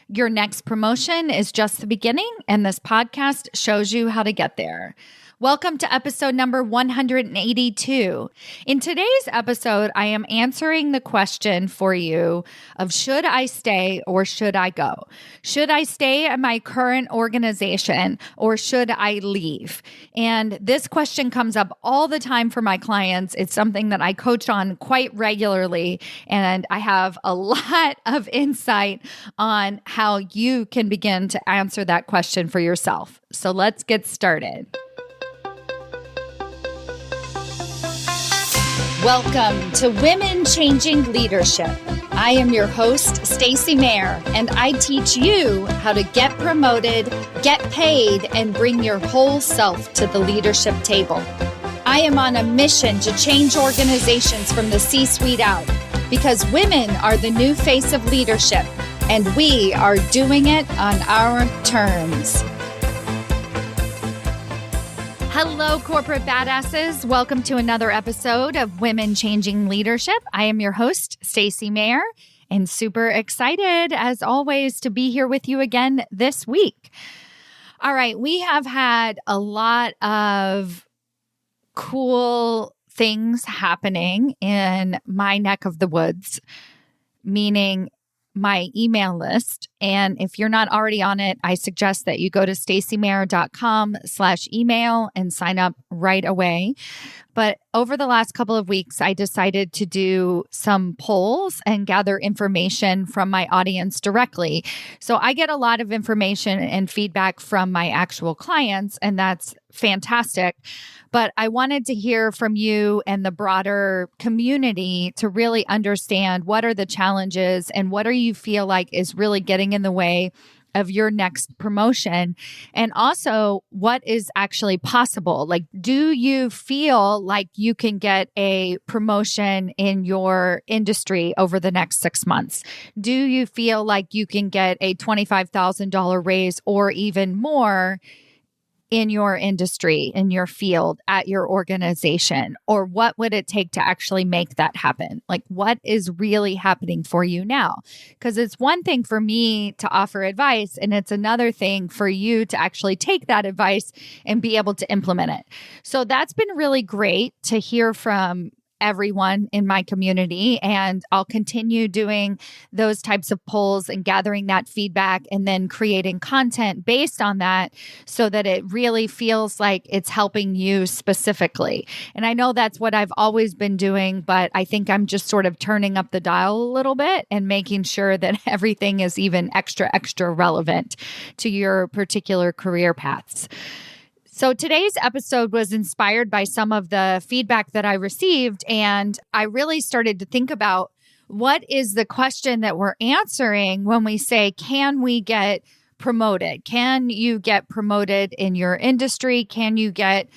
Your next promotion is just the beginning, and this podcast shows you how to get there. Welcome to episode number 182. In today's episode, I am answering the question for you of should I stay or should I go? Should I stay at my current organization or should I leave? And this question comes up all the time for my clients. It's something that I coach on quite regularly, and I have a lot of insight on how you can begin to answer that question for yourself. So let's get started. Welcome to Women Changing Leadership. I am your host, Stacy Mayer, and I teach you how to get promoted, get paid, and bring your whole self to the leadership table. I am on a mission to change organizations from the C-suite out because women are the new face of leadership, and we are doing it on our terms. Hello, corporate badasses. Welcome to another episode of Women Changing Leadership. I am your host, Stacy Mayer, and super excited, as always, to be here with you again this week. All right, we have had a lot of cool things happening in my neck of the woods, meaning my email list. And if you're not already on it, I suggest that you go to stacymayer.com/email and sign up right away. But over the last couple of weeks, I decided to do some polls and gather information from my audience directly. So I get a lot of information and feedback from my actual clients, and that's fantastic. But I wanted to hear from you and the broader community to really understand what are the challenges and what do you feel like is really getting in the way of your next promotion, and also what is actually possible. Like, do you feel like you can get a promotion in your industry over the next 6 months? Do you feel like you can get a $25,000 raise or even more in your industry, in your field, at your organization? Or what would it take to actually make that happen? Like, what is really happening for you now? Because it's one thing for me to offer advice, and it's another thing for you to actually take that advice and be able to implement it. So that's been really great to hear from everyone in my community, and I'll continue doing those types of polls and gathering that feedback and then creating content based on that so that it really feels like it's helping you specifically. And I know that's what I've always been doing, but I think I'm just sort of turning up the dial a little bit and making sure that everything is even extra relevant to your particular career paths. So today's episode was inspired by some of the feedback that I received, and I really started to think about what is the question that we're answering when we say, can we get promoted? Can you get promoted in your industry? Can you get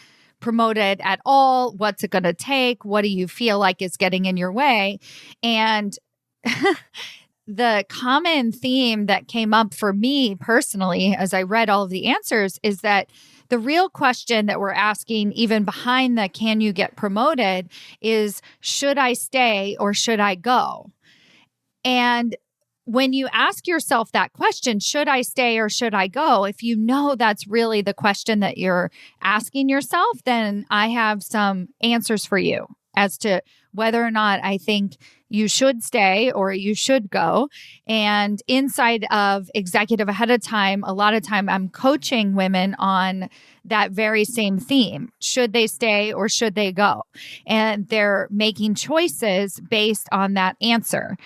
promoted at all? What's it going to take? What do you feel like is getting in your way? And the common theme that came up for me personally as I read all of the answers is that the real question that we're asking, even behind the can you get promoted, is should I stay or should I go? And when you ask yourself that question, should I stay or should I go? If you know that's really the question that you're asking yourself, then I have some answers for you as to whether or not I think you should stay or you should go. And inside of Executive Ahead of Time, a lot of time I'm coaching women on that very same theme. Should they stay or should they go? And they're making choices based on that answer.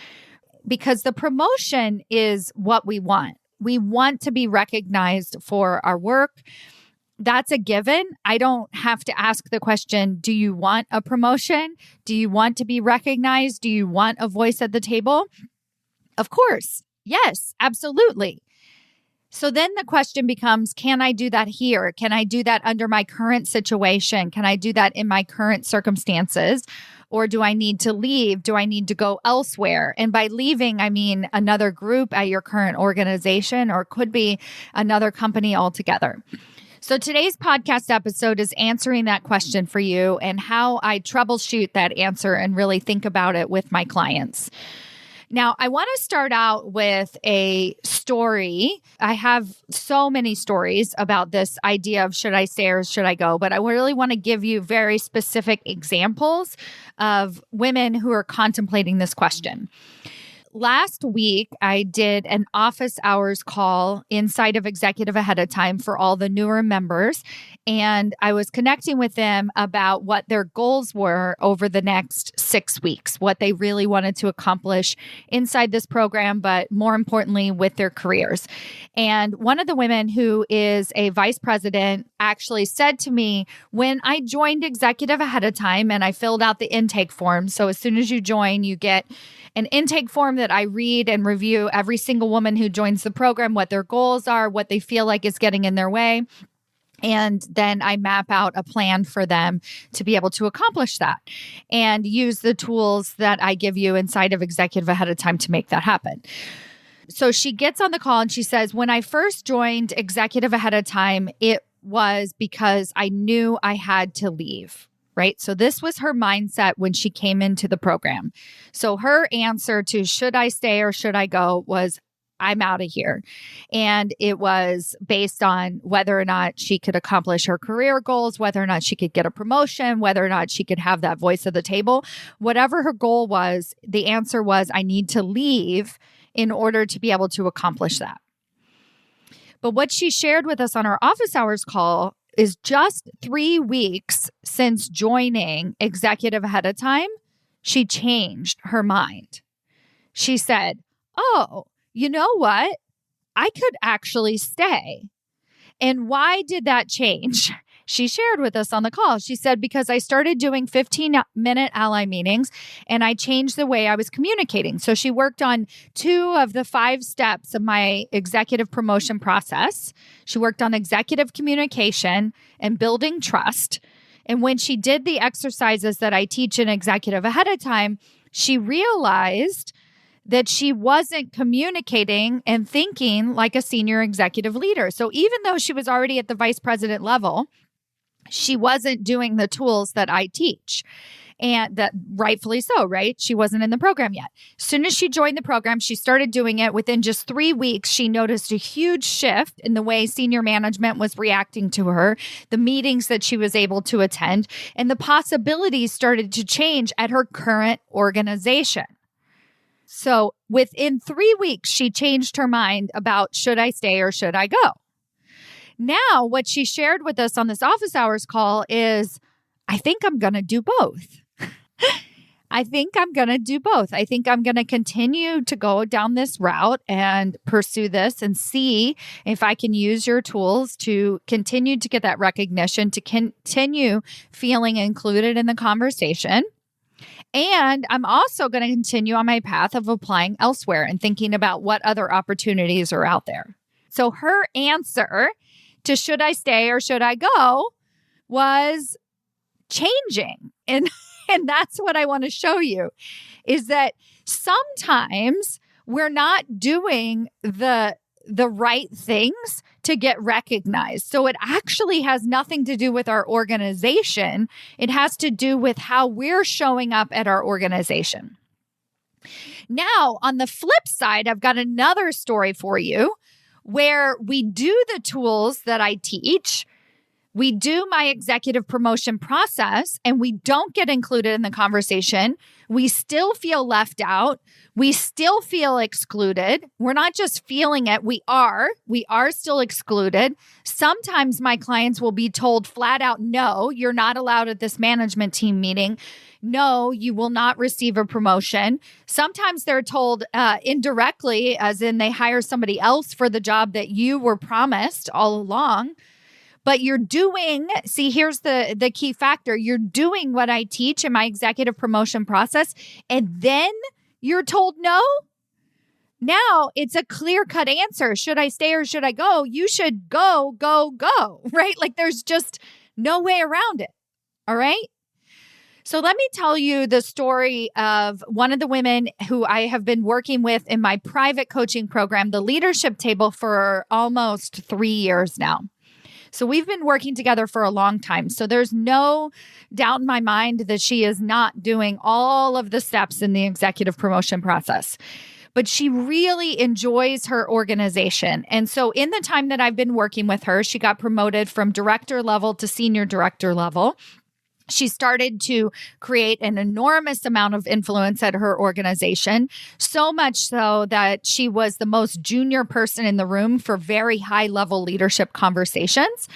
Because the promotion is what we want. We want to be recognized for our work. That's a given. I don't have to ask the question, do you want a promotion? Do you want to be recognized? Do you want a voice at the table? Of course. Yes, absolutely. So then the question becomes, can I do that here? Can I do that under my current situation? Can I do that in my current circumstances? Or do I need to leave? Do I need to go elsewhere? And by leaving, I mean another group at your current organization, or it could be another company altogether. So today's podcast episode is answering that question for you and how I troubleshoot that answer and really think about it with my clients. Now, I want to start out with a story. I have so many stories about this idea of should I stay or should I go, but I really want to give you very specific examples of women who are contemplating this question. Last week, I did an office hours call inside of Executive ahead of time for all the newer members. And I was connecting with them about what their goals were over the next 6 weeks, what they really wanted to accomplish inside this program, but more importantly, with their careers. And one of the women who is a vice president actually said to me, when I joined Executive ahead of time and I filled out the intake form, so as soon as you join, you get an intake form that I read and review every single woman who joins the program, what their goals are, what they feel like is getting in their way. And then I map out a plan for them to be able to accomplish that and use the tools that I give you inside of Executive ahead of time to make that happen. So she gets on the call and she says, when I first joined Executive ahead of time, it was because I knew I had to leave. Right? So this was her mindset when she came into the program. So her answer to should I stay or should I go was, I'm out of here. And it was based on whether or not she could accomplish her career goals, whether or not she could get a promotion, whether or not she could have that voice at the table. Whatever her goal was, the answer was, I need to leave in order to be able to accomplish that. But what she shared with us on our office hours call is just 3 weeks since joining Executive ahead of time, she changed her mind. She said, oh, you know what? I could actually stay. And why did that change? She shared with us on the call. She said, because I started doing 15-minute ally meetings and I changed the way I was communicating. So she worked on 2 of the 5 steps of my executive promotion process. She worked on executive communication and building trust. And when she did the exercises that I teach in Executive ahead of time, she realized that she wasn't communicating and thinking like a senior executive leader. So even though she was already at the vice president level, she wasn't doing the tools that I teach. And that rightfully so, right? She wasn't in the program yet. As soon as she joined the program, she started doing it. Within just 3 weeks, she noticed a huge shift in the way senior management was reacting to her, the meetings that she was able to attend, and the possibilities started to change at her current organization. So within 3 weeks, she changed her mind about should I stay or should I go? Now, what she shared with us on this office hours call is, I think I'm going to do both. I think I'm going to do both. I think I'm going to continue to go down this route and pursue this and see if I can use your tools to continue to get that recognition, to continue feeling included in the conversation. And I'm also going to continue on my path of applying elsewhere and thinking about what other opportunities are out there. So her answer to should I stay or should I go was changing. And that's what I want to show you is that sometimes we're not doing the right things to get recognized. So it actually has nothing to do with our organization. It has to do with how we're showing up at our organization. Now, on the flip side, I've got another story for you where we do the tools that I teach. We do my executive promotion process and we don't get included in the conversation. We still feel left out. We still feel excluded. We're not just feeling it. We are still excluded. Sometimes my clients will be told flat out, no, you're not allowed at this management team meeting. No, you will not receive a promotion. Sometimes they're told indirectly, as in they hire somebody else for the job that you were promised all along. But you're doing, see, here's the key factor. You're doing what I teach in my executive promotion process, and then you're told no. Now it's a clear-cut answer. Should I stay or should I go? You should go, right? Like there's just no way around it. All right. So let me tell you the story of one of the women who I have been working with in my private coaching program, the Leadership Table, for almost 3 years now. So we've been working together for a long time. So there's no doubt in my mind that she is not doing all of the steps in the executive promotion process. But she really enjoys her organization. And so in the time that I've been working with her, she got promoted from director level to senior director level. She started to create an enormous amount of influence at her organization, so much so that she was the most junior person in the room for very high-level leadership conversations.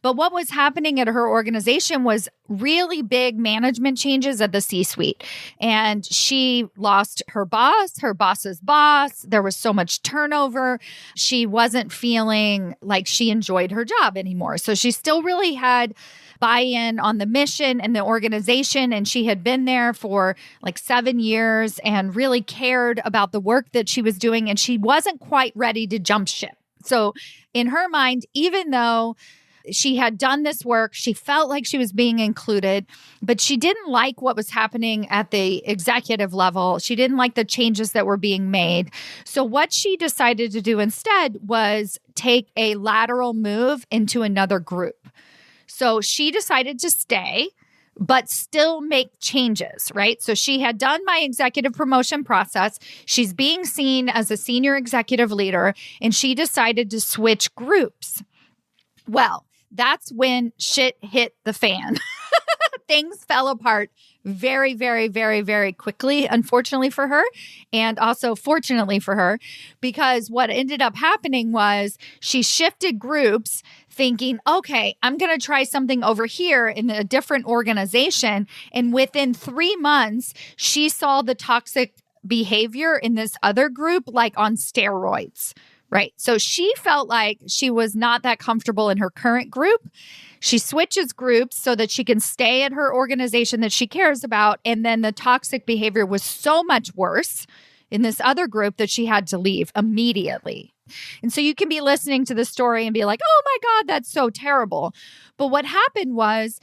But what was happening at her organization was really big management changes at the C-suite. And she lost her boss's boss. There was so much turnover. She wasn't feeling like she enjoyed her job anymore. So she still really had buy-in on the mission and the organization. And she had been there for like 7 years and really cared about the work that she was doing. And she wasn't quite ready to jump ship. So in her mind, even though she had done this work, she felt like she was being included, but she didn't like what was happening at the executive level. She didn't like the changes that were being made. So what she decided to do instead was take a lateral move into another group. So she decided to stay, but still make changes, right? So she had done my executive promotion process. She's being seen as a senior executive leader, and she decided to switch groups. Well, that's when shit hit the fan. Things fell apart very, very, very, very quickly, unfortunately for her, and also fortunately for her, because what ended up happening was she shifted groups thinking, okay, I'm going to try something over here in a different organization. And within 3 months, she saw the toxic behavior in this other group like on steroids. Right. So she felt like she was not that comfortable in her current group. She switches groups so that she can stay at her organization that she cares about. And then the toxic behavior was so much worse in this other group that she had to leave immediately. And so you can be listening to the story and be like, oh my God, that's so terrible. But what happened was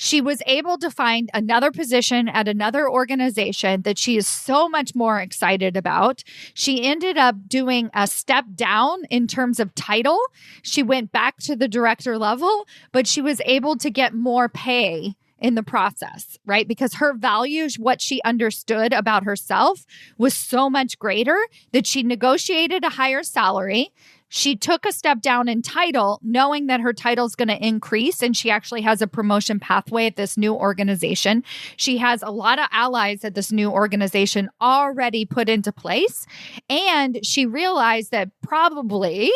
she was able to find another position at another organization that she is so much more excited about. She ended up doing a step down in terms of title. She went back to the director level, but she was able to get more pay in the process, right? Because her values, what she understood about herself was so much greater that she negotiated a higher salary. She took a step down in title, knowing that her title is going to increase, and she actually has a promotion pathway at this new organization. She has a lot of allies at this new organization already put into place, and she realized that probably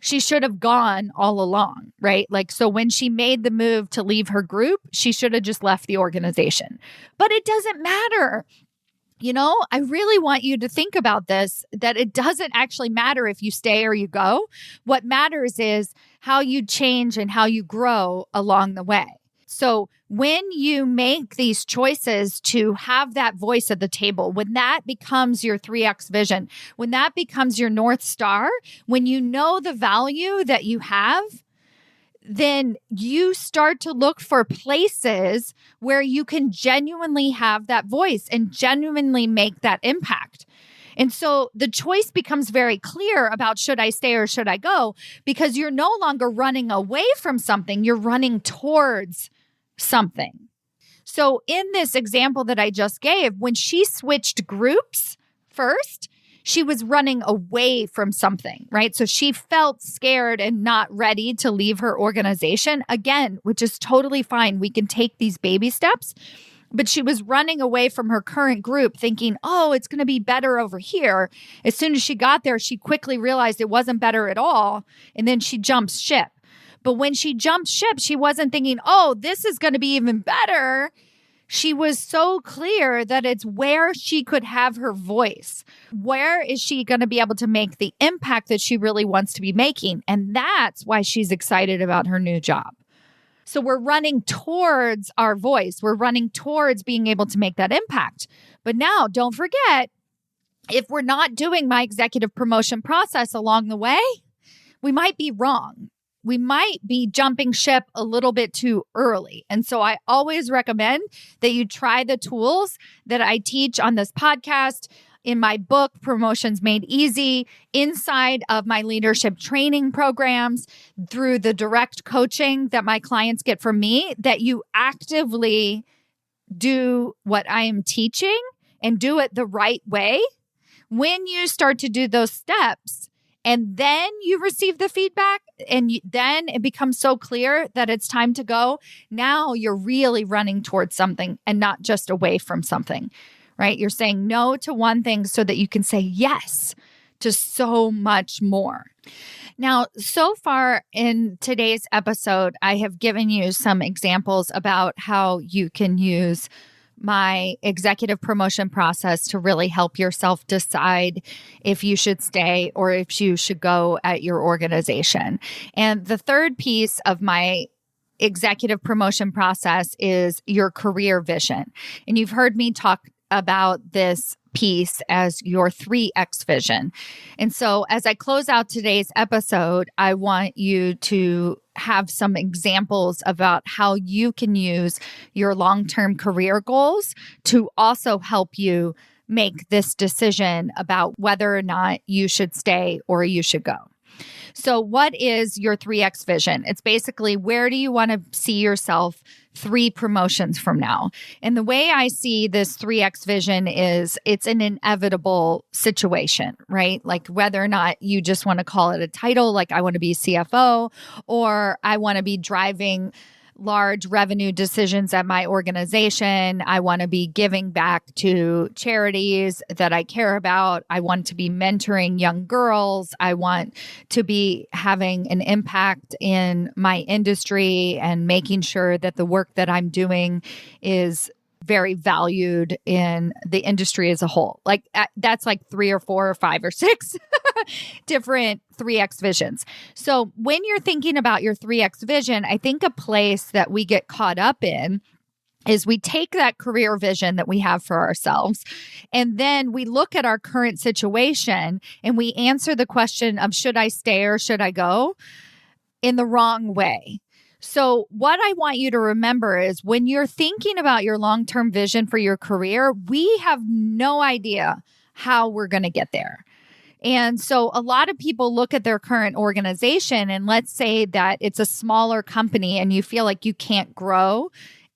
she should have gone all along, right? Like, so when she made the move to leave her group, she should have just left the organization. But it doesn't matter. You know, I really want you to think about this, that it doesn't actually matter if you stay or you go. What matters is how you change and how you grow along the way. So when you make these choices to have that voice at the table, when that becomes your 3X vision, when that becomes your North Star, when you know the value that you have, then you start to look for places where you can genuinely have that voice and genuinely make that impact. And so the choice becomes very clear about should I stay or should I go, because you're no longer running away from something, you're running towards something. So in this example that I just gave, when she switched groups first, she was running away from something, right? So she felt scared and not ready to leave her organization again, which is totally fine. We can take these baby steps, but she was running away from her current group thinking, oh, it's going to be better over here. As soon as she got there, she quickly realized it wasn't better at all. And then she jumps ship. But when she jumped ship, she wasn't thinking, oh, this is going to be even better. She was so clear that it's where she could have her voice. Where is she going to be able to make the impact that she really wants to be making? And that's why she's excited about her new job. So we're running towards our voice. We're running towards being able to make that impact. But now don't forget, if we're not doing my executive promotion process along the way, we might be wrong. We might be jumping ship a little bit too early. And so I always recommend that you try the tools that I teach on this podcast in my book, Promotions Made Easy, inside of my leadership training programs, through the direct coaching that my clients get from me, that you actively do what I am teaching and do it the right way. When you start to do those steps and then you receive the feedback and then it becomes so clear that it's time to go, now you're really running towards something and not just away from something, right? You're saying no to one thing so that you can say yes to so much more. Now, so far in today's episode, I have given you some examples about how you can use my executive promotion process to really help yourself decide if you should stay or if you should go at your organization. And the third piece of my executive promotion process is your career vision. And you've heard me talk about this piece as your 3X vision. And so as I close out today's episode, I want you to have some examples about how you can use your long-term career goals to also help you make this decision about whether or not you should stay or you should go. So what is your 3X vision? It's basically, where do you want to see yourself 3 promotions from now? And the way I see this 3X vision is it's an inevitable situation, right? Like whether or not you just want to call it a title, like I want to be CFO, or I want to be driving large revenue decisions at my organization. I want to be giving back to charities that I care about. I want to be mentoring young girls. I want to be having an impact in my industry and making sure that the work that I'm doing is very valued in the industry as a whole. Like that's like 3 or 4 or 5 or 6 different 3X visions. So when you're thinking about your 3X vision, I think a place that we get caught up in is we take that career vision that we have for ourselves, and then we look at our current situation and we answer the question of should I stay or should I go in the wrong way. So what I want you to remember is when you're thinking about your long-term vision for your career, we have no idea how we're going to get there. And so a lot of people look at their current organization, and let's say that it's a smaller company and you feel like you can't grow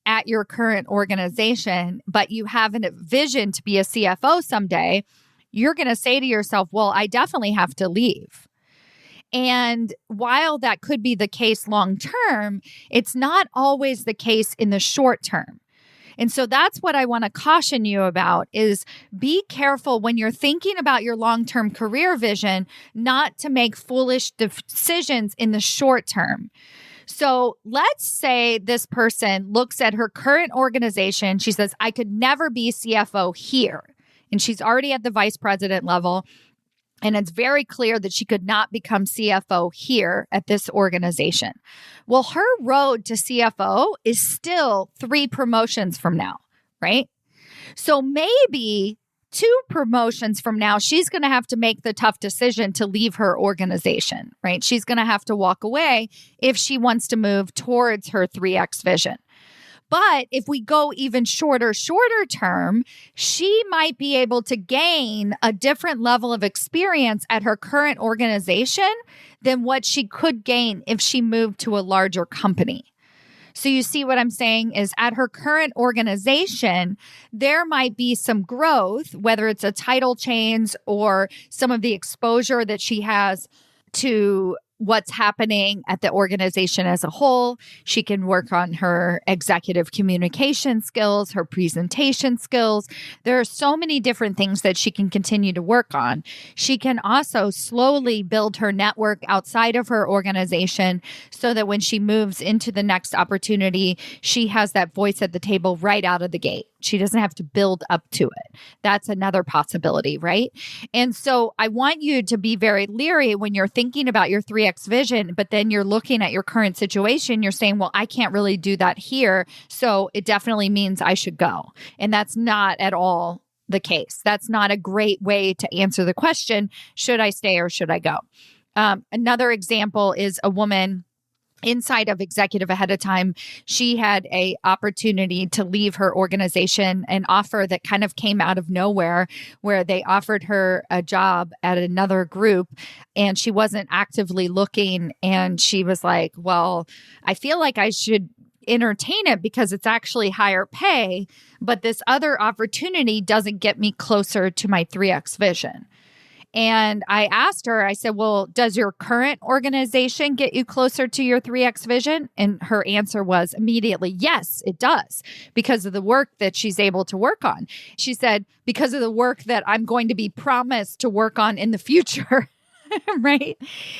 at your current organization, but you have a vision to be a CFO someday, you're going to say to yourself, well, I definitely have to leave. And while that could be the case long term, it's not always the case in the short term. And so that's what I want to caution you about is be careful when you're thinking about your long-term career vision, not to make foolish decisions in the short term. So let's say this person looks at her current organization. She says, I could never be CFO here. And she's already at the vice president level. And it's very clear that she could not become CFO here at this organization. Well, her road to CFO is still 3 promotions from now, right? So maybe 2 promotions from now, she's going to have to make the tough decision to leave her organization, right? She's going to have to walk away if she wants to move towards her 3X vision. But if we go even shorter term, she might be able to gain a different level of experience at her current organization than what she could gain if she moved to a larger company. So you see what I'm saying is at her current organization, there might be some growth, whether it's a title change or some of the exposure that she has to what's happening at the organization as a whole. She can work on her executive communication skills, her presentation skills. There are so many different things that she can continue to work on. She can also slowly build her network outside of her organization so that when she moves into the next opportunity, she has that voice at the table right out of the gate. She doesn't have to build up to it. That's another possibility, right? And so I want you to be very leery when you're thinking about your 3X vision, but then you're looking at your current situation. You're saying, well, I can't really do that here. So it definitely means I should go. And that's not at all the case. That's not a great way to answer the question, should I stay or should I go? Another example is a woman inside of Executive ahead of time, she had a opportunity to leave her organization, an offer that kind of came out of nowhere, where they offered her a job at another group and she wasn't actively looking. And she was like, well, I feel like I should entertain it because it's actually higher pay, but this other opportunity doesn't get me closer to my 3X vision. And I asked her, I said, well, does your current organization get you closer to your 3X vision? And her answer was immediately, yes, it does, because of the work that she's able to work on. She said, because of the work that I'm going to be promised to work on in the future. Right.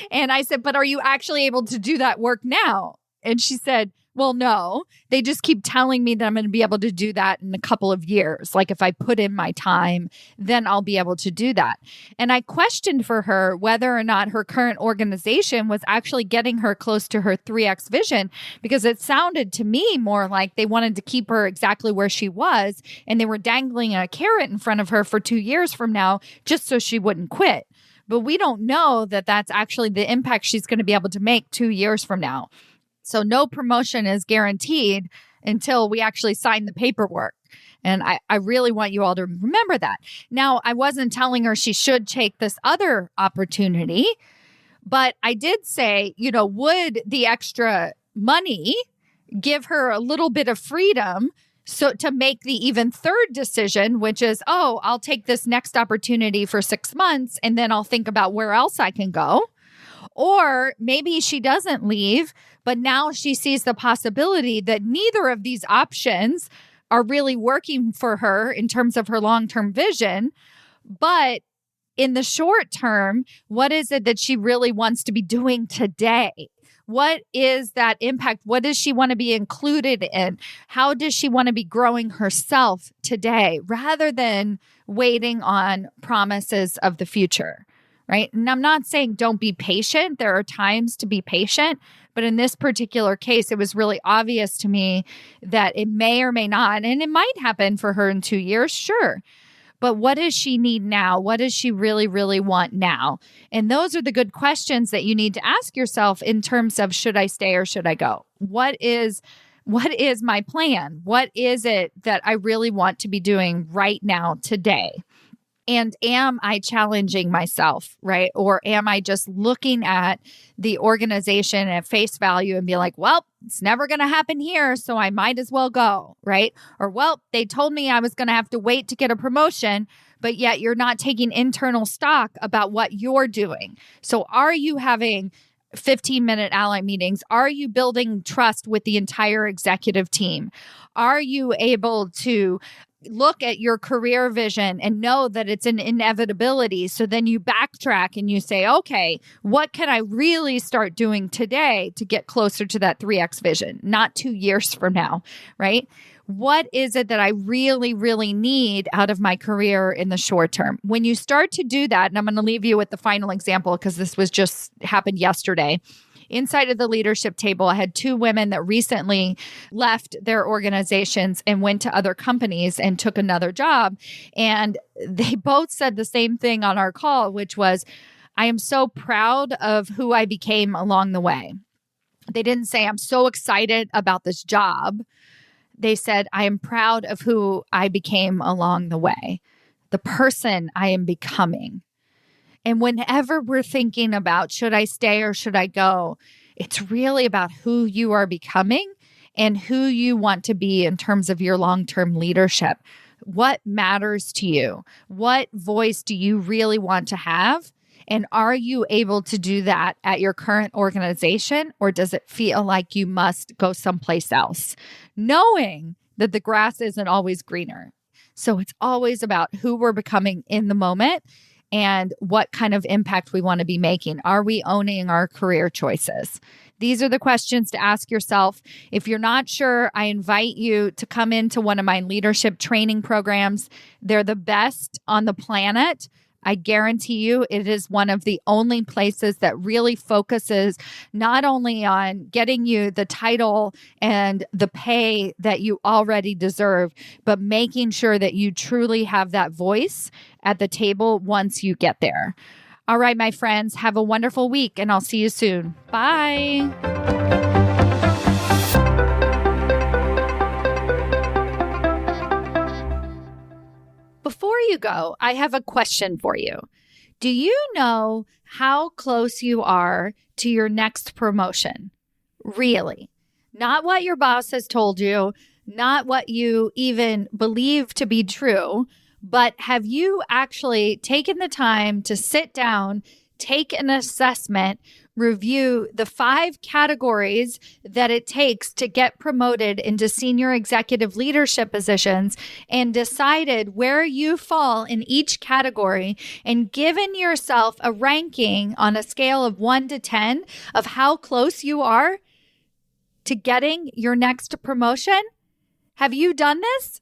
And I said, but are you actually able to do that work now? And she said, well, no, they just keep telling me that I'm going to be able to do that in a couple of years. Like if I put in my time, then I'll be able to do that. And I questioned for her whether or not her current organization was actually getting her close to her 3X vision, because it sounded to me more like they wanted to keep her exactly where she was. And they were dangling a carrot in front of her for 2 years from now, just so she wouldn't quit. But we don't know that that's actually the impact she's going to be able to make 2 years from now. So no promotion is guaranteed until we actually sign the paperwork. And I really want you all to remember that. Now, I wasn't telling her she should take this other opportunity, but I did say, would the extra money give her a little bit of freedom so to make the even third decision, which is, oh, I'll take this next opportunity for 6 months and then I'll think about where else I can go. Or maybe she doesn't leave, but now she sees the possibility that neither of these options are really working for her in terms of her long-term vision. But in the short term, what is it that she really wants to be doing today? What is that impact? What does she want to be included in? How does she want to be growing herself today, rather than waiting on promises of the future? Right. And I'm not saying don't be patient. There are times to be patient. But in this particular case, it was really obvious to me that it may or may not, and it might happen for her in 2 years, sure. But what does she need now? What does she really, really want now? And those are the good questions that you need to ask yourself in terms of, should I stay or should I go? What is my plan? What is it that I really want to be doing right now, today? And am I challenging myself, right? Or am I just looking at the organization at face value and be like, well, it's never going to happen here, so I might as well go, right? Or, well, they told me I was going to have to wait to get a promotion, but yet you're not taking internal stock about what you're doing. So are you having 15-minute ally meetings? Are you building trust with the entire executive team? Are you able to look at your career vision and know that it's an inevitability? So then you backtrack and you say, okay, what can I really start doing today to get closer to that 3X vision, not 2 years from now, right? What is it that I really, really need out of my career in the short term? When you start to do that, and I'm going to leave you with the final example because this was just happened yesterday. Inside of the leadership table, I had 2 women that recently left their organizations and went to other companies and took another job. And they both said the same thing on our call, which was, I am so proud of who I became along the way. They didn't say, I'm so excited about this job. They said, I am proud of who I became along the way, the person I am becoming. And whenever we're thinking about, should I stay or should I go, it's really about who you are becoming and who you want to be in terms of your long-term leadership. What matters to you? What voice do you really want to have? And are you able to do that at your current organization, or does it feel like you must go someplace else, knowing that the grass isn't always greener? So it's always about who we're becoming in the moment and what kind of impact we want to be making. Are we owning our career choices? These are the questions to ask yourself. If you're not sure, I invite you to come into one of my leadership training programs. They're the best on the planet. I guarantee you it is one of the only places that really focuses not only on getting you the title and the pay that you already deserve, but making sure that you truly have that voice at the table once you get there. All right, my friends, have a wonderful week, and I'll see you soon. Bye. Before you go, I have a question for you. Do you know how close you are to your next promotion? Really? Not what your boss has told you, not what you even believe to be true, but have you actually taken the time to sit down, take an assessment, review the 5 categories that it takes to get promoted into senior executive leadership positions, and decided where you fall in each category, and given yourself a ranking on a scale of 1 to 10 of how close you are to getting your next promotion? Have you done this?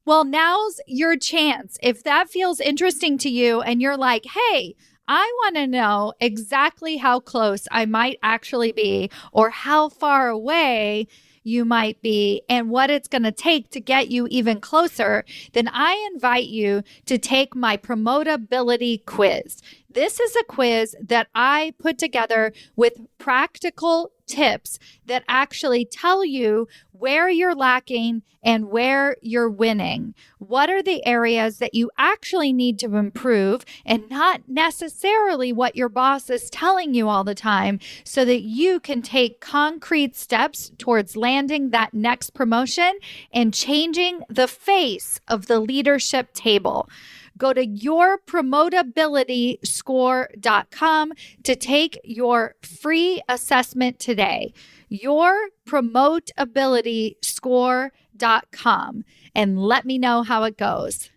Well, now's your chance. If that feels interesting to you and you're like, hey, I want to know exactly how close I might actually be, or how far away you might be, and what it's going to take to get you even closer, then I invite you to take my promotability quiz. This is a quiz that I put together with practical tips that actually tell you where you're lacking and where you're winning. What are the areas that you actually need to improve, and not necessarily what your boss is telling you all the time, so that you can take concrete steps towards landing that next promotion and changing the face of the leadership table. Go to yourpromotabilityscore.com to take your free assessment today. Yourpromotabilityscore.com, and let me know how it goes.